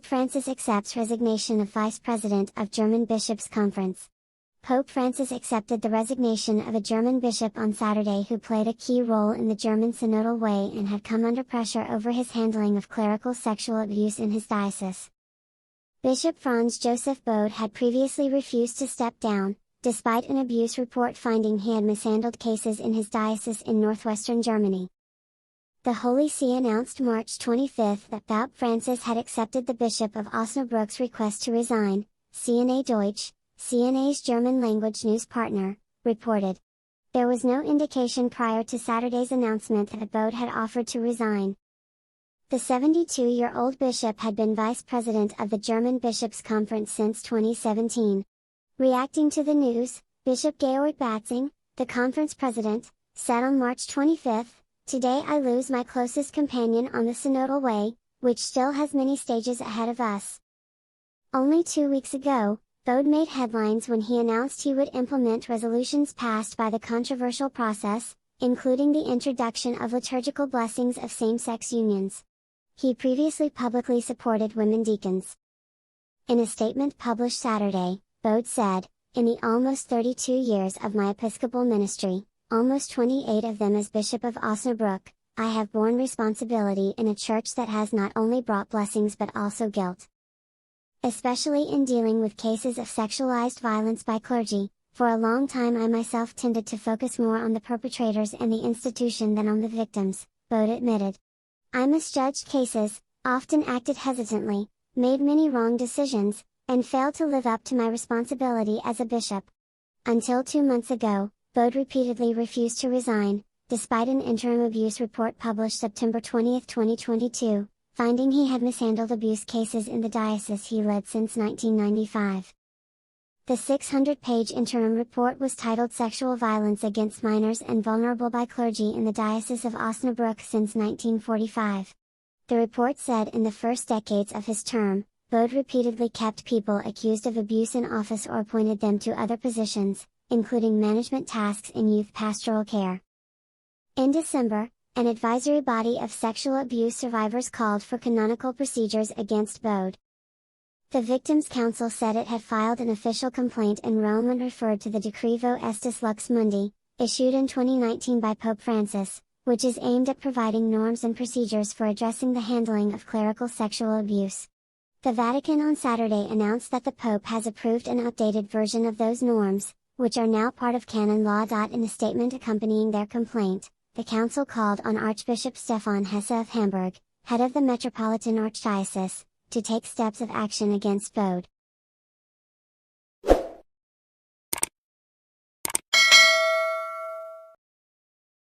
Francis accepts resignation of Vice President of German Bishops Conference. Pope Francis accepted the resignation of a German bishop on Saturday who played a key role in the German synodal way and had come under pressure over his handling of clerical sexual abuse in his diocese. Bishop Franz-Josef Bode had previously refused to step down, despite an abuse report finding he had mishandled cases in his diocese in northwestern Germany. The Holy See announced March 25 that Pope Francis had accepted the Bishop of Osnabrück's request to resign, CNA Deutsch, CNA's German-language news partner, reported. There was no indication prior to Saturday's announcement that Bode had offered to resign. The 72-year-old bishop had been vice president of the German Bishops Conference since 2017. Reacting to the news, Bishop Georg Batzing, the conference president, said on March 25, "Today I lose my closest companion on the synodal way, which still has many stages ahead of us." Only 2 weeks ago, Bode made headlines when he announced he would implement resolutions passed by the controversial process, including the introduction of liturgical blessings of same-sex unions. He previously publicly supported women deacons. In a statement published Saturday, Bode said, "In the almost 32 years of my episcopal ministry, almost 28 of them as Bishop of Osnabrück, I have borne responsibility in a church that has not only brought blessings but also guilt. Especially in dealing with cases of sexualized violence by clergy, for a long time I myself tended to focus more on the perpetrators and the institution than on the victims," Bode admitted. "I misjudged cases, often acted hesitantly, made many wrong decisions, and failed to live up to my responsibility as a bishop." Until 2 months ago, Bode repeatedly refused to resign, despite an interim abuse report published September 20, 2022. Finding he had mishandled abuse cases in the diocese he led since 1995. The 600-page interim report was titled Sexual Violence Against Minors and Vulnerable by Clergy in the Diocese of Osnabrück since 1945. The report said in the first decades of his term, Bode repeatedly kept people accused of abuse in office or appointed them to other positions, including management tasks in youth pastoral care. In December, an advisory body of sexual abuse survivors called for canonical procedures against Bode. The Victims' Council said it had filed an official complaint in Rome and referred to the Decrevo Estis Lux Mundi, issued in 2019 by Pope Francis, which is aimed at providing norms and procedures for addressing the handling of clerical sexual abuse. The Vatican on Saturday announced that the Pope has approved an updated version of those norms, which are now part of canon law. In a statement accompanying their complaint, the Council called on Archbishop Stefan Hesse of Hamburg, head of the Metropolitan Archdiocese, to take steps of action against Bode.